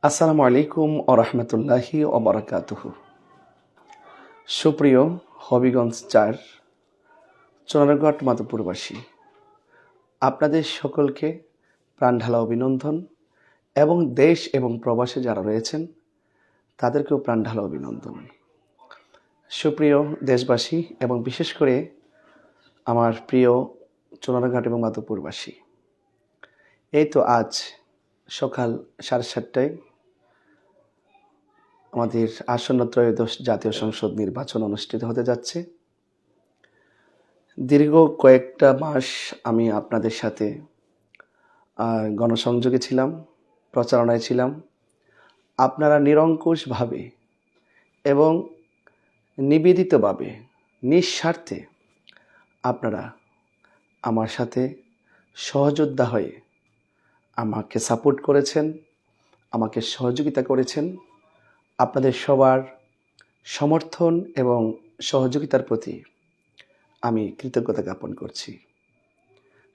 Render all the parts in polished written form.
আসসালামু আলাইকুম আরহামতুল্লাহি ওবরাকাতুহু। সুপ্রিয় হবিগঞ্জ ৪ চোনারঘাট মাধবপুরবাসী, আপনাদের সকলকে প্রাণঢালা অভিনন্দন এবং দেশ এবং প্রবাসে যারা রয়েছেন তাদেরকেও প্রাণঢালা অভিনন্দন। সুপ্রিয় দেশবাসী এবং বিশেষ করে আমার প্রিয় চোনারঘাট এবং মাধবপুরবাসী, এই তো আজ সকাল 7:30টায় আমাদের আসন্ন ত্রয়োদশ জাতীয় সংসদ নির্বাচন অনুষ্ঠিত হতে যাচ্ছে। দীর্ঘ কয়েকটা মাস আমি আপনাদের সাথে গণসংযোগে ছিলাম, প্রচারণায় ছিলাম। আপনারা নিরঙ্কুশভাবে এবং নিবেদিতভাবে নিঃস্বার্থে আপনারা আমার সাথে সহযোদ্ধা হয়ে আমাকে সাপোর্ট করেছেন, আমাকে সহযোগিতা করেছেন। আপনাদের সবার সমর্থন এবং সহযোগিতার প্রতি আমি কৃতজ্ঞতা জ্ঞাপন করছি।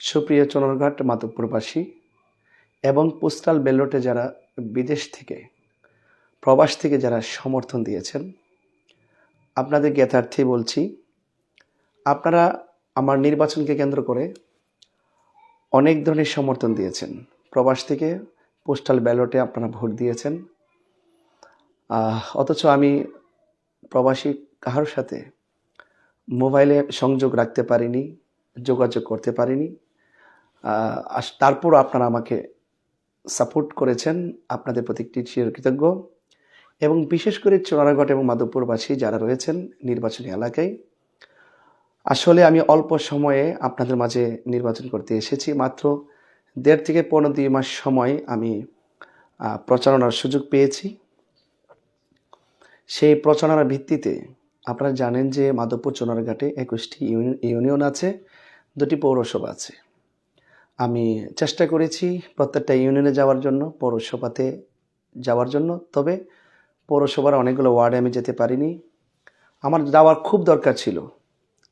সুপ্রিয় চোনারঘাট মাধবপুরবাসী এবং পোস্টাল ব্যালটে যারা বিদেশ থেকে প্রবাস থেকে যারা সমর্থন দিয়েছেন, আপনাদের জ্ঞাতার্থে বলছি, আপনারা আমার নির্বাচনকে কেন্দ্র করে অনেক ধরনের সমর্থন দিয়েছেন। প্রবাস থেকে পোস্টাল ব্যালটে আপনারা ভোট দিয়েছেন, অথচ আমি প্রবাসী কারোর সাথে মোবাইলে সংযোগ রাখতে পারিনি, যোগাযোগ করতে পারিনি। তারপর আপনারা আমাকে সাপোর্ট করেছেন, আপনাদের প্রতি কৃতজ্ঞ। এবং বিশেষ করে চোনারঘাট এবং মাধবপুরবাসী যারা রয়েছেন নির্বাচনী এলাকায়, আসলে আমি অল্প সময়ে আপনাদের মাঝে নির্বাচন করতে এসেছি। মাত্র 1.5 থেকে 2 মাস সময় আমি প্রচারণার সুযোগ পেয়েছি। সেই প্রচারণার ভিত্তিতে আপনারা জানেন যে মাধবপুর চোনারঘাটে 21টি ইউনিয়ন আছে, 2টি পৌরসভা আছে। আমি চেষ্টা করেছি প্রত্যেকটা ইউনিয়নে যাওয়ার জন্য, পৌরসভাতে যাওয়ার জন্য। তবে পৌরসভার অনেকগুলো ওয়ার্ডে আমি যেতে পারিনি। আমার যাওয়ার খুব দরকার ছিল,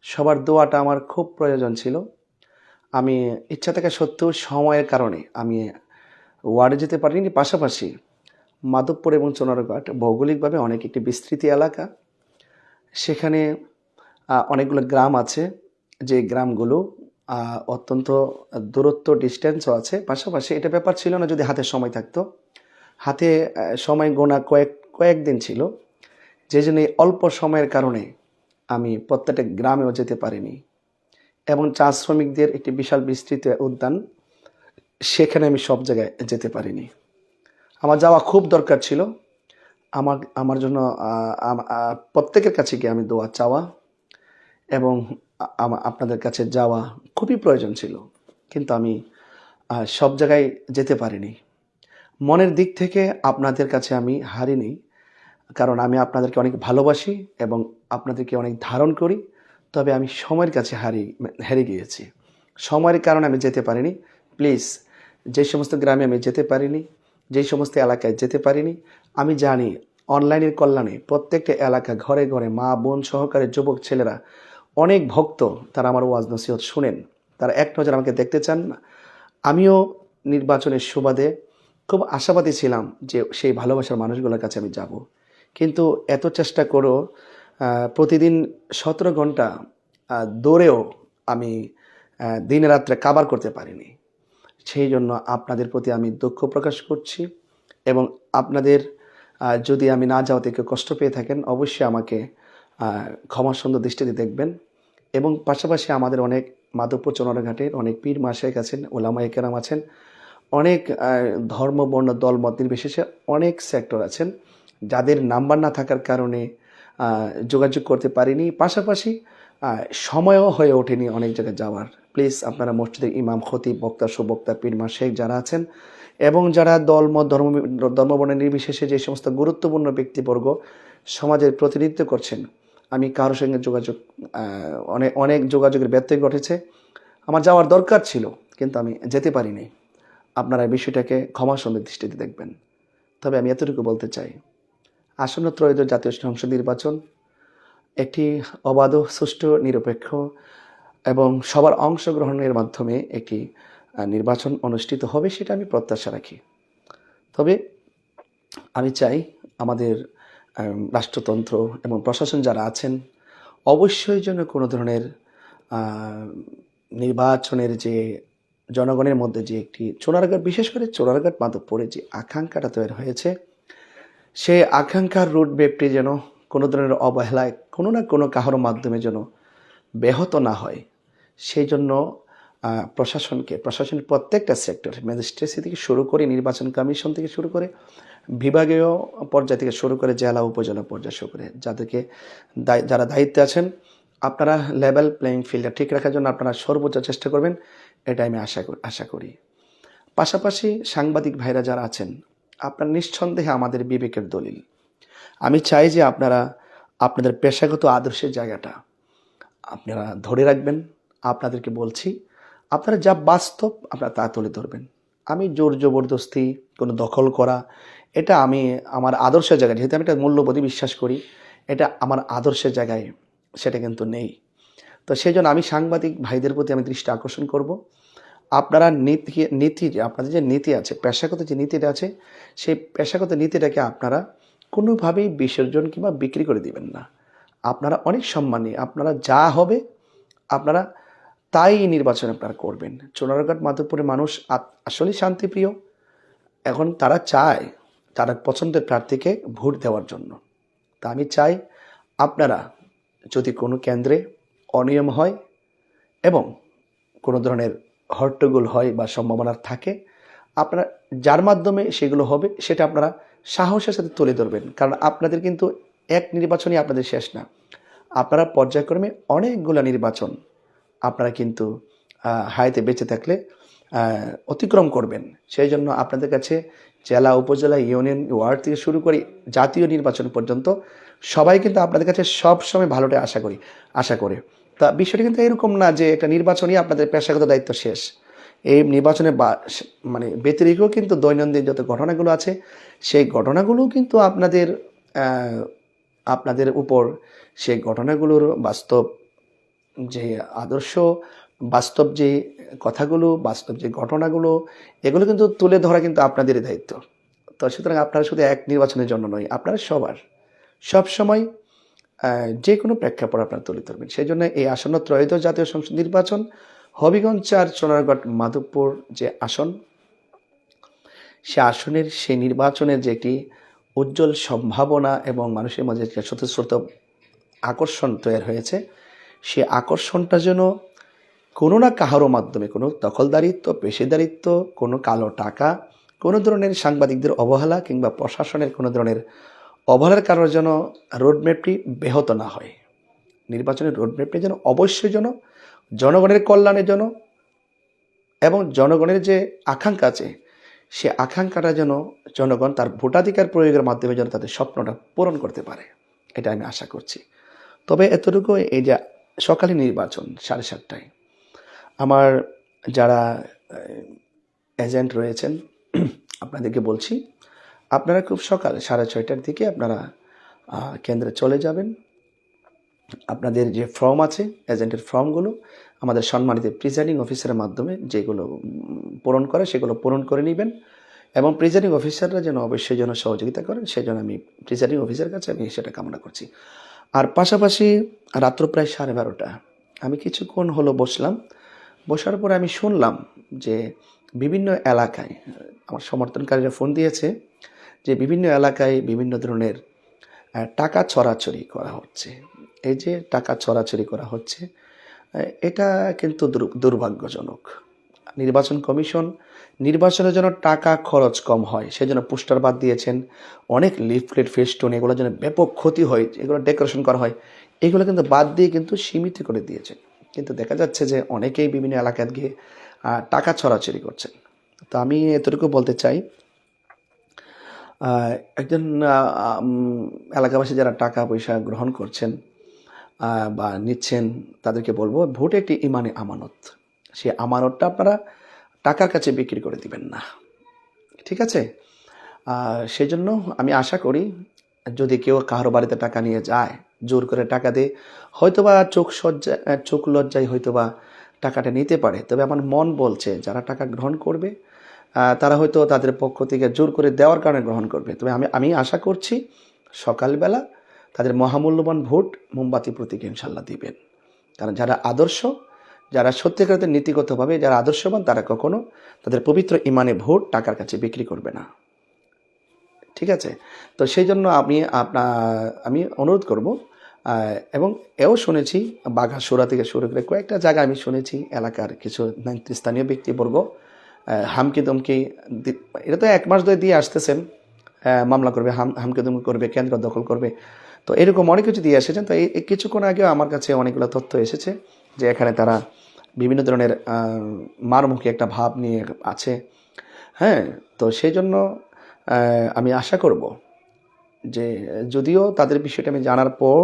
সবার দোয়াটা আমার খুব প্রয়োজন ছিল। আমি ইচ্ছা থাকা সত্ত্বেও সময়ের কারণে আমি ওয়ার্ডে যেতে পারিনি। পাশাপাশি মাধবপুর এবং চোনারঘাট ভৌগোলিকভাবে অনেক একটি বিস্তৃত এলাকা। সেখানে অনেকগুলো গ্রাম আছে, যে গ্রামগুলো অত্যন্ত দূরত্ব, ডিস্টেন্সও আছে। পাশাপাশি এটা ব্যাপার ছিল না যদি হাতে সময় থাকতো। হাতে সময় গোনা কয়েকদিন ছিল, যে জন্য অল্প সময়ের কারণে আমি প্রত্যেকটা গ্রামেও যেতে পারিনি। এবং চা শ্রমিকদের একটি বিশাল বিস্তৃত উদ্যান, সেখানে আমি সব জায়গায় যেতে পারিনি। আমার যাওয়া খুব দরকার ছিল। আমার জন্য প্রত্যেকের কাছে গিয়ে আমি দোয়া চাওয়া এবং আপনাদের কাছে যাওয়া খুবই প্রয়োজন ছিল, কিন্তু আমি সব জায়গায় যেতে পারিনি। মনের দিক থেকে আপনাদের কাছে আমি হারিনি, কারণ আমি আপনাদেরকে অনেক ভালোবাসি এবং আপনাদেরকে অনেক ধারণ করি। তবে আমি সময়ের কাছে হেরে গিয়েছি। সময়ের কারণে আমি যেতে পারিনি। প্লিজ, যে সমস্ত গ্রামে আমি যেতে পারিনি, যেই সমস্ত এলাকায় যেতে পারিনি, আমি জানি অনলাইনের কল্যাণে প্রত্যেকটা এলাকা, ঘরে ঘরে মা বোন সহকারে যুবক ছেলেরা, অনেক ভক্ত, তারা আমার ওয়াজ নসিহত শুনেন, তারা এক নজর আমাকে দেখতে চান। আমিও নির্বাচনের সুবাদে খুব আশাবাদী ছিলাম যে সেই ভালোবাসার মানুষগুলোর কাছে আমি যাব, কিন্তু এত চেষ্টা করেও প্রতিদিন 17 ঘন্টা দৌড়েও আমি দিনে রাত্রে কাভার করতে পারিনি। সেই জন্য আপনাদের প্রতি আমি দুঃখ প্রকাশ করছি এবং আপনাদের যদি আমি না যাওয়াতে কেউ কষ্ট পেয়ে থাকেন, অবশ্যই আমাকে ক্ষমা সুন্দর দৃষ্টিতে দেখবেন। এবং পাশাপাশি আমাদের অনেক মাধবপুর চোনারঘাটের অনেক পীর মাশায়েখ আছেন, ওলামায়ে কেরাম আছেন, অনেক ধর্ম বর্ণ দল মত নির্বিশেষে অনেক সেক্টর আছেন, যাদের নাম্বার না থাকার কারণে যোগাযোগ করতে পারিনি। পাশাপাশি সময়ও হয়ে ওঠেনি অনেক জায়গায় যাওয়ার। প্লিজ, আপনারা মসজিদের ইমাম, খতিব, বক্তা, সুবক্তা, পীর মাশায়েখ যারা আছেন এবং যারা দল মত ধর্মবর্ণ নির্বিশেষে যে সমস্ত গুরুত্বপূর্ণ ব্যক্তিবর্গ সমাজের প্রতিনিধিত্ব করছেন, আমি কারোর সঙ্গে অনেক যোগাযোগের ব্যত্যয় ঘটেছে। আমার যাওয়ার দরকার ছিল, কিন্তু আমি যেতে পারিনি। আপনারা এই বিষয়টাকে ক্ষমা সুন্দর দৃষ্টিতে দেখবেন। তবে আমি এতটুকু বলতে চাই, আসন্ন ত্রয়োদশ জাতীয় সংসদ নির্বাচন একটি অবাধ, সুষ্ঠু, নিরপেক্ষ এবং সবার অংশগ্রহণের মাধ্যমে একটি নির্বাচন অনুষ্ঠিত হবে, সেটা আমি প্রত্যাশা রাখি। তবে আমি চাই আমাদের রাষ্ট্রতন্ত্র এবং প্রশাসন যারা আছেন অবশ্যই যেন কোনো ধরনের আহ, নির্বাচনের যে জনগণের মধ্যে যে একটি চোরারঘাট, বিশেষ করে চোরারঘাট মাধবপুরে যে আকাঙ্ক্ষাটা তৈরি হয়েছে, সেই আকাঙ্ক্ষার রুট ম্যাপটি যেন কোনো ধরনের অবহেলায় কোনো না কোনো কারোর মাধ্যমে যেন ব্যাহত না হয়, সেই জন্য প্রশাসনের প্রত্যেকটা সেক্টর, ম্যাজিস্ট্রেসি থেকে শুরু করে, নির্বাচন কমিশন থেকে শুরু করে, বিভাগীয় পর্যায় থেকে শুরু করে, জেলা উপজেলা পর্যায়ে শুরু করে, যারা দায়িত্বে আছেন, আপনারা লেভেল প্লেয়িং ফিল্ডটা ঠিক রাখার জন্য আপনারা সর্বোচ্চ চেষ্টা করবেন, এটা আমি আশা করি। পাশাপাশি সাংবাদিক ভাইরা যারা আছেন, আপনারা নিঃসন্দেহে আমাদের বিবেকের দলিল। আমি চাই যে আপনারা আপনাদের পেশাগত আদর্শের জায়গাটা আপনারা ধরে রাখবেন। আপনাদেরকে বলছি, আপনারা যা বাস্তব আপনারা তা তুলে ধরবেন। আমি জোর জবরদস্তি কোনো দখল করা, এটা আমি আমার আদর্শের জায়গায়, যেহেতু আমি একটা মূল্যবোধে বিশ্বাস করি, এটা আমার আদর্শের জায়গায় সেটা কিন্তু নেই। তো সেই জন্য আমি সাংবাদিক ভাইদের প্রতি আমি দৃষ্টি আকর্ষণ করব, আপনারা নীতি আপনাদের যে নীতি আছে, পেশাগত যে নীতিটা আছে, সেই পেশাগত নীতিটাকে আপনারা কোনোভাবেই বিসর্জন কিংবা বিক্রি করে দিবেন না। আপনারা অনেক সম্মানী, আপনারা যা হবে আপনারা তাই নির্বাচন আপনারা করবেন। চোরারঘাট মাধবপুরের মানুষ আসলেই শান্তিপ্রিয়। এখন তারা চায় তারা পছন্দের প্রার্থীকে ভোট দেওয়ার জন্য। তা আমি চাই আপনারা যদি কোনো কেন্দ্রে অনিয়ম হয় এবং কোনো ধরনের হট্টগোল হয় বা সম্ভাবনা থাকে, আপনারা যার মাধ্যমে সেগুলো হবে সেটা আপনারা সাহসের সাথে তুলে ধরবেন। কারণ আপনাদের কিন্তু এক নির্বাচনই আপনাদের শেষ না, আপনারা পর্যায়ক্রমে অনেকগুলো নির্বাচন আপনারা কিন্তু হায়াতে বেঁচে থাকলে অতিক্রম করবেন। সেই জন্য আপনাদের কাছে জেলা, উপজেলা, ইউনিয়ন, ওয়ার্ড থেকে শুরু করে জাতীয় নির্বাচন পর্যন্ত সবাই কিন্তু আপনাদের কাছে সবসময় ভালোটা আশা করে। তা বিষয়টা কিন্তু এরকম না যে একটা নির্বাচনই আপনাদের পেশাগত দায়িত্ব শেষ। এই নির্বাচনে মানে ব্যতিরেকেও কিন্তু দৈনন্দিন যত ঘটনাগুলো আছে, সেই ঘটনাগুলোও কিন্তু আপনাদের উপর সেই ঘটনাগুলোর বাস্তব যে আদর্শ, বাস্তব যে কথাগুলো, বাস্তব যে ঘটনাগুলো, এগুলো কিন্তু তুলে ধরা কিন্তু আপনাদেরই দায়িত্ব। তো সুতরাং আপনারা শুধু এক নির্বাচনের জন্য নয়, আপনারা সবসময় যে কোনো প্রেক্ষাপট আপনারা তুলে ধরবেন। সেই জন্য এই আসন্ন ত্রয়োদশ জাতীয় সংসদ নির্বাচন, হবিগঞ্জ আর সোনারঘাট মাধবপুর যে আসন, সেই নির্বাচনের যে একটি উজ্জ্বল সম্ভাবনা এবং মানুষের মাঝে যে স্বতঃস্ফূর্ত আকর্ষণ তৈরি হয়েছে, সে আকর্ষণটা যেন কোনো না কাহারও মাধ্যমে, কোনো দখলদারিত্ব, পেশিদারিত্ব, কোনো কালো টাকা, কোনো ধরনের সাংবাদিকদের অবহেলা কিংবা প্রশাসনের কোনো ধরনের অবহেলার কারণে যেন রোডম্যাপটি ব্যাহত না হয়। নির্বাচনের রোডম্যাপটি যেন অবশ্যই যেন জনগণের কল্যাণের জন্য এবং জনগণের যে আকাঙ্ক্ষা আছে, সে আকাঙ্ক্ষাটা যেন জনগণ তার ভোটাধিকার প্রয়োগের মাধ্যমে যেন তাদের স্বপ্নটা পূরণ করতে পারে, এটা আমি আশা করছি। তবে এতটুকু, এই যে সকালে নির্বাচন 7:30টায়, আমার যারা এজেন্ট রয়েছেন আপনাদেরকে বলছি, আপনারা খুব সকাল 6:30টার দিকে আপনারা কেন্দ্রে চলে যাবেন। আপনাদের যে ফর্ম আছে, এজেন্টের ফর্মগুলো আমাদের সম্মানিত প্রিজাইডিং অফিসারের মাধ্যমে যেগুলো পূরণ করে সেগুলো পূরণ করে নেবেন, এবং প্রিজাইডিং অফিসাররা যেন অবশ্যই যেন সহযোগিতা করেন, সেই জন্য আমি প্রিজাইডিং অফিসারের কাছে আমি সেটা কামনা করছি। আর পাশাপাশি রাত্র প্রায় 12:30 আমি কিছুক্ষণ হলো বসার পরে আমি শুনলাম যে বিভিন্ন এলাকায় আমার সমর্থনকারীরা ফোন দিয়েছে যে বিভিন্ন এলাকায় বিভিন্ন ধরনের টাকা ছড়াছড়ি করা হচ্ছে। এই যে টাকা ছড়াছড়ি করা হচ্ছে, এটা কিন্তু দুর্ভাগ্যজনক। নির্বাচন কমিশন নির্বাচনের জন্য টাকা খরচ কম হয় সেজন্য পোস্টার বাদ দিয়েছেন, অনেক লিফলেট, ফেস্টুন, এগুলোর জন্য ব্যাপক ক্ষতি হয়, এগুলো ডেকোরেশন করা হয়, এগুলো কিন্তু বাদ দিয়ে কিন্তু সীমিত করে দিয়েছেন। কিন্তু দেখা যাচ্ছে যে অনেকেই বিভিন্ন এলাকায় গিয়ে টাকা ছড়াছড়ি করছেন। তো আমি এতটুকু বলতে চাই, একজন এলাকাবাসী যারা টাকা পয়সা গ্রহণ করছেন বা নিচ্ছেন, তাদেরকে বলবো ভোট একটি ইমানি আমানত, সেই আমানতটা আপনারা টাকার কাছে বিক্রি করে দিবেন না, ঠিক আছে? সেই জন্য আমি আশা করি যদি কেউ কারো বাড়িতে টাকা নিয়ে যায়, জোর করে টাকা দিয়ে হয়তোবা চোখ লজ্জায় হয়তোবা টাকাটা নিতে পারে, তবে আমার মন বলছে যারা টাকা গ্রহণ করবে তারা হয়তো তাদের পক্ষ থেকে জোর করে দেওয়ার কারণে গ্রহণ করবে। তবে আমি আশা করছি সকালবেলা তাদের মহামূল্যবান ভোট মোমবাতি প্রতীকে ইনশাল্লাহ দিবেন। কারণ যারা আদর্শ, যারা সত্যিকারের নীতিগতভাবে যারা আদর্শবান, তারা কখনো তাদের পবিত্র ইমানে ভোট টাকার কাছে বিক্রি করবে না। ঠিক আছে? তো সেই জন্য আমি অনুরোধ করব, এবং এও শুনেছি বাঘাসুরা থেকে শুরু করে কয়েকটা জায়গায় আমি শুনেছি এলাকার কিছু স্থানীয় ব্যক্তিবর্গ হামকি দমকি এটা তো 1 মাস ধরে দিয়ে আসতেছেন, মামলা করবে, হামকি দমকি করবে, কেন্দ্র দখল করবে। তো এরকম অনেক কিছু দিয়ে এসেছেন। তো এই কিছুক্ষণ আগেও আমার কাছে অনেকগুলো তথ্য এসেছে যে এখানে তারা বিভিন্ন ধরনের মারমুখী একটা ভাব নিয়ে আছে। হ্যাঁ, তো সেই জন্য আমি আশা করব যে, যদিও তাদের বিষয়টা আমি জানার পর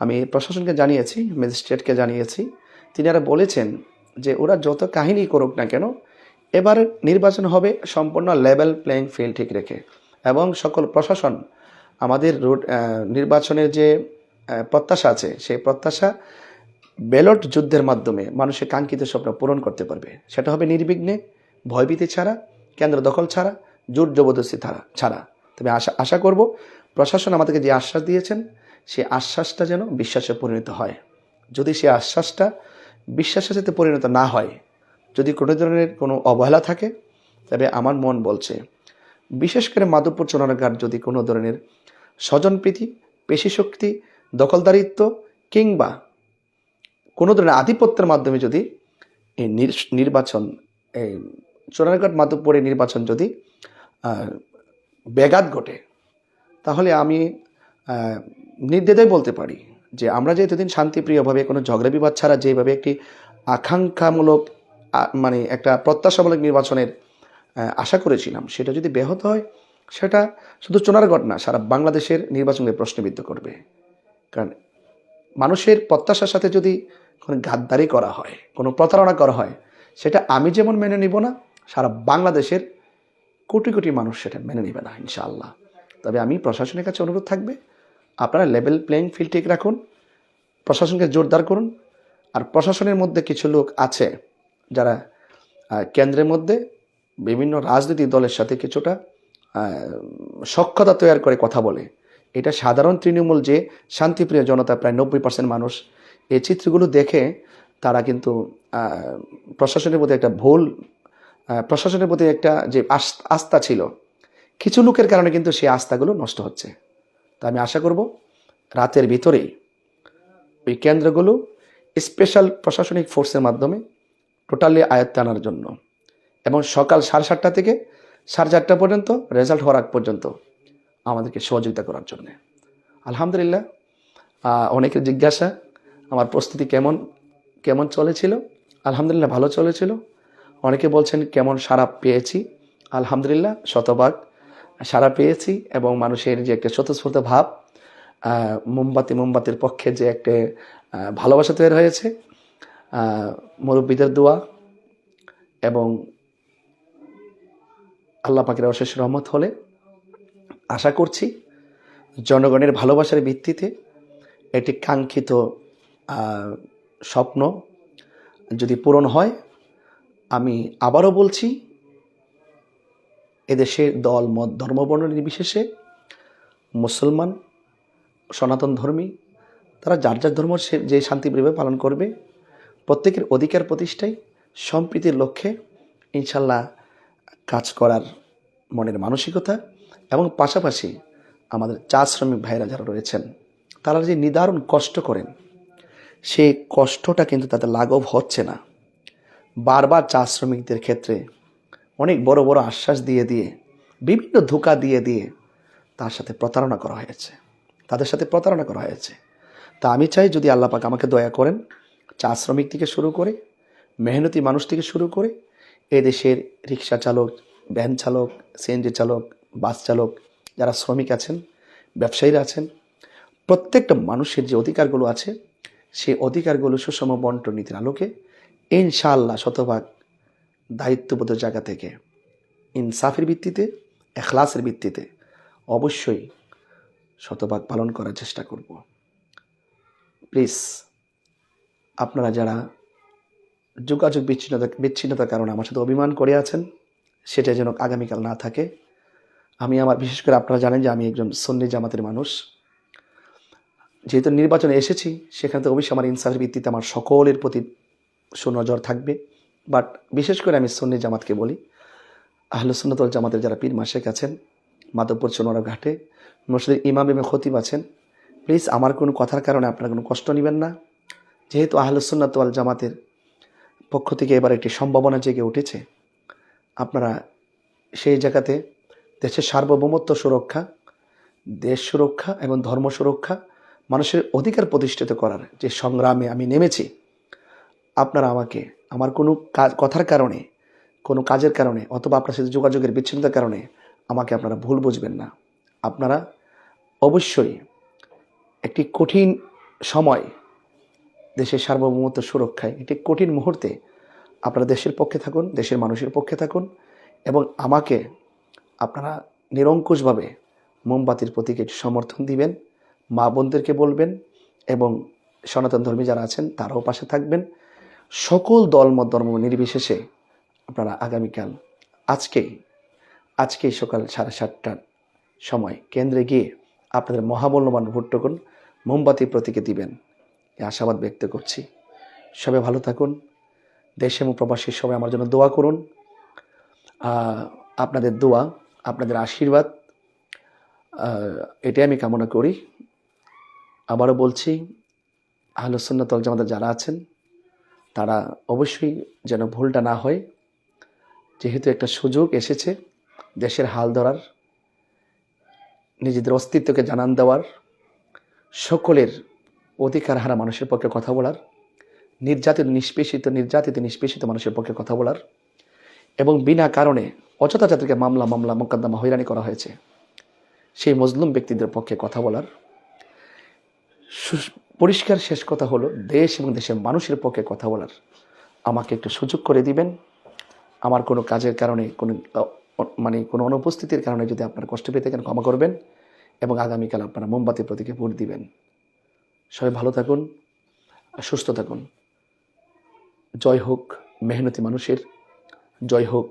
আমি প্রশাসনকে জানিয়েছি, ম্যাজিস্ট্রেটকে জানিয়েছি, তিনারা বলেছেন যে ওরা যত কাহিনী করুক না কেন, এবার নির্বাচন হবে সম্পূর্ণ লেভেল প্লেইং ফিল্ড ঠিক রেখে, এবং সকল প্রশাসন আমাদের নির্বাচনের যে প্রত্যাশা আছে সেই প্রত্যাশা ব্যালট যুদ্ধের মাধ্যমে মানুষের কাঙ্ক্ষিত স্বপ্ন পূরণ করতে পারবে। সেটা হবে নির্বিঘ্নে, ভয়ভীতি ছাড়া, কেন্দ্র দখল ছাড়া, জোর জবরদস্তি ছাড়া। তবে আশা করব প্রশাসন আমাদেরকে যে আশ্বাস দিয়েছেন সেই আশ্বাসটা যেন বিশ্বাসে পরিণত হয়। যদি সেই আশ্বাসটা বিশ্বাসের সাথে পরিণত না হয়, যদি কোনো ধরনের কোনো অবহেলা থাকে, তবে আমার মন বলছে বিশেষ করে মাধবপুর চুনারঘাট যদি কোনো ধরনের স্বজনপ্রীতি, পেশিশক্তি, দখলদারিত্ব কিংবা কোনো ধরনের আধিপত্যের মাধ্যমে যদি এই নির্বাচন, এই চুনারঘাট মাধবপুরের নির্বাচন যদি ব্যাঘাত ঘটে, তাহলে আমি নির্দ্বিধায় বলতে পারি যে আমরা যে এতদিন শান্তিপ্রিয়ভাবে কোনো ঝগড়া বিবাদ ছাড়া যেভাবে একটি আকাঙ্ক্ষামূলক মানে একটা প্রত্যাশামূলক নির্বাচনের আশা করেছিলাম, সেটা যদি ব্যাহত হয়, সেটা শুধু চুনারগড় না, সারা বাংলাদেশের নির্বাচনকে প্রশ্নবিদ্ধ করবে। কারণ মানুষের প্রত্যাশার সাথে যদি কোনো গাদ্দারি করা হয়, কোনো প্রতারণা করা হয়, সেটা আমি যেমন মেনে নিব না, সারা বাংলাদেশের কোটি কোটি মানুষ সেটা মেনে নেবে না ইনশাআল্লাহ। তবে আমি প্রশাসনের কাছে অনুরোধ থাকবে, আপনারা লেভেল প্লেইং ফিল্ড ঠিক রাখুন, প্রশাসনকে জোরদার করুন। আর প্রশাসনের মধ্যে কিছু লোক আছে যারা কেন্দ্রের মধ্যে বিভিন্ন রাজনৈতিক দলের সাথে কিছুটা সখ্যতা তৈরি করে কথা বলে। এটা সাধারণ তৃণমূল যে শান্তিপ্রিয় জনতা, প্রায় 90% মানুষ, এই চিত্রগুলো দেখে তারা কিন্তু প্রশাসনের প্রতি একটা ভুল, প্রশাসনের প্রতি একটা যে আস্থা ছিল, কিছু লোকের কারণে কিন্তু সেই আস্থাগুলো নষ্ট হচ্ছে। তা আমি আশা করব রাতের ভিতরেই ওই কেন্দ্রগুলো স্পেশাল প্রশাসনিক ফোর্সের মাধ্যমে টোটালি আয়ত্তে আনার জন্য, এবং সকাল 7:30 থেকে 4:30 পর্যন্ত রেজাল্ট হওয়ার আগ পর্যন্ত আমাদেরকে সহযোগিতা করার জন্য। আলহামদুলিল্লাহ, অনেকের জিজ্ঞাসা আমার প্রস্তুতি কেমন চলেছিল। আলহামদুলিল্লাহ ভালো চলেছিল। অনেকে বলছেন কেমন সাড়া পেয়েছি। আলহামদুলিল্লাহ শতভাগ সাড়া পেয়েছি, এবং মানুষের যে একটা স্বতঃস্ফূর্ত ভাব, মোমবাতির পক্ষে যে একটা ভালোবাসা তৈরি হয়েছে, মুরব্বীদের দোয়া এবং আল্লাহ পাকের অশেষ রহমত হলে আশা করছি জনগণের ভালোবাসার ভিত্তিতে একটি কাঙ্ক্ষিত স্বপ্ন যদি পূরণ হয়, আমি আবারও বলছি, এদেশে দল মত ধর্মবর্ণ নির্বিশেষে মুসলমান, সনাতন ধর্মী, তারা যার যার ধর্ম যে শান্তিপ্রিয়ভাবে পালন করবে, প্রত্যেকের অধিকার প্রতিষ্ঠায় সম্প্রীতির লক্ষ্যে ইনশাল্লাহ কাজ করার মনের মানসিকতা, এবং পাশাপাশি আমাদের চা শ্রমিক ভাইরা যারা রয়েছেন, তারা যে নিদারুণ কষ্ট করেন, সেই কষ্টটা কিন্তু তাদের লাঘব হচ্ছে না। বারবার চা শ্রমিকদের ক্ষেত্রে অনেক বড় বড় আশ্বাস দিয়ে বিভিন্ন ধোঁকা দিয়ে তার সাথে প্রতারণা করা হয়েছে, তাদের সাথে প্রতারণা করা হয়েছে। তা আমি চাই যদি আল্লাহ পাক আমাকে দয়া করেন, চা শ্রমিক থেকে শুরু করে, মেহনতি মানুষ থেকে শুরু করে, এদেশের রিক্সা চালক, ভ্যান চালক, সিএনজি চালক, বাস চালক, যারা শ্রমিক আছেন, ব্যবসায়ীরা আছেন, প্রত্যেকটা মানুষের যে অধিকারগুলো আছে, সেই অধিকারগুলো সুষম বন্টন নীতির আলোকে ইনশাআল্লাহ শতভাগ দায়িত্ববোধ জায়গা থেকে, ইনসাফের ভিত্তিতে, এখলাসের ভিত্তিতে অবশ্যই শতভাগ পালন করার চেষ্টা করব। প্লিজ আপনারা যারা যোগাযোগ বিচ্ছিন্নতার কারণে আমার সাথে অভিমান করে আছেন, সেটা যেন আগামীকাল না থাকে। আমি আমার বিশেষ করে আপনারা জানেন যে আমি একজন সুন্নি জামাতের মানুষ। যেহেতু নির্বাচনে এসেছি, সেখানে তো অবশ্যই আমার ইনসাফের ভিত্তিতে আমার সকলের প্রতি সুনজর থাকবে। বাট বিশেষ করে আমি সুন্নি জামাতকে বলি, আহলে সুন্নাত ওয়াল জামাতের যারা পীর মাশেক আছেন, মাধবপুর চুনারা ঘাটে মসজিদের ইমাম এবং খতিব আছেন, প্লিজ আমার কোনো কথার কারণে আপনারা কোনো কষ্ট নেবেন না। যেহেতু আহলে সুন্নাত ওয়াল জামাতের পক্ষ থেকে এবার একটি সম্ভাবনা জেগে উঠেছে, আপনারা সেই জায়গাতে দেশের সার্বভৌমত্ব সুরক্ষা, দেশ সুরক্ষা এবং ধর্ম সুরক্ষা, মানুষের অধিকার প্রতিষ্ঠিত করার যে সংগ্রামে আমি নেমেছি, আপনারা আমাকে আমার কোনো কথার কারণে, কোনো কাজের কারণে অথবা আপনার সাথে যোগাযোগের বিচ্ছিন্নতার কারণে আমাকে আপনারা ভুল বুঝবেন না। আপনারা অবশ্যই একটি কঠিন সময়, দেশের সার্বভৌমত্ব সুরক্ষায় একটি কঠিন মুহূর্তে আপনারা দেশের পক্ষে থাকুন, দেশের মানুষের পক্ষে থাকুন এবং আমাকে আপনারা নিরঙ্কুশভাবে মোমবাতির প্রতীকে সমর্থন দিবেন, মা বোনদেরকে বলবেন এবং সনাতন ধর্মী যারা আছেন তারাও পাশে থাকবেন। সকল দলমত ধর্ম নির্বিশেষে আপনারা আগামীকাল আজকেই সকাল 7:30টার সময় কেন্দ্রে গিয়ে আপনাদের মহামূল্যবান ভোটটুকুন মোমবাতির প্রতীকে দিবেন, এই আশাবাদ ব্যক্ত করছি। সবাই ভালো থাকুন। দেশে এবং প্রবাসী সবাই আমার জন্য দোয়া করুন। আপনাদের দোয়া, আপনাদের আশীর্বাদ, এটাই আমি কামনা করি। আবারও বলছি, আহলে সুন্নাত ওয়াল জামাতে যারা আছেন তারা অবশ্যই যেন ভুলটা না হয়। যেহেতু একটা সুযোগ এসেছে দেশের হাল ধরার, নিজেদের অস্তিত্বকে জানান দেওয়ার, সকলের অধিকার হারা মানুষের পক্ষে কথা বলার, নির্যাতিত নিষ্পেষিত মানুষের পক্ষে কথা বলার এবং বিনা কারণে অযথা যাদেরকে মামলা মোকদ্দমা হয়রানি করা হয়েছে সেই মজলুম ব্যক্তিদের পক্ষে কথা বলার, পরিষ্কার শেষ কথা হলো দেশ এবং দেশের মানুষের পক্ষে কথা বলার আমাকে একটু সুযোগ করে দিবেন। আমার কোনো কাজের কারণে কোনো অনুপস্থিতির কারণে যদি আপনার কষ্ট পেয়ে থাকেন ক্ষমা করবেন এবং আগামীকাল আপনারা মোমবাতির প্রতীকে ভোট দিবেন। সবাই ভালো থাকুন, সুস্থ থাকুন। জয় হোক মেহনতি মানুষের, জয় হোক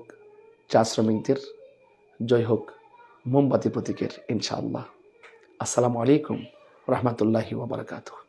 চা শ্রমিকদের, জয় হোক মোমবাতি প্রতীকের, ইনশাআল্লাহ। আসসালামু আলাইকুম রহমতুল্লাহি ওয়া বারাকাতুহু।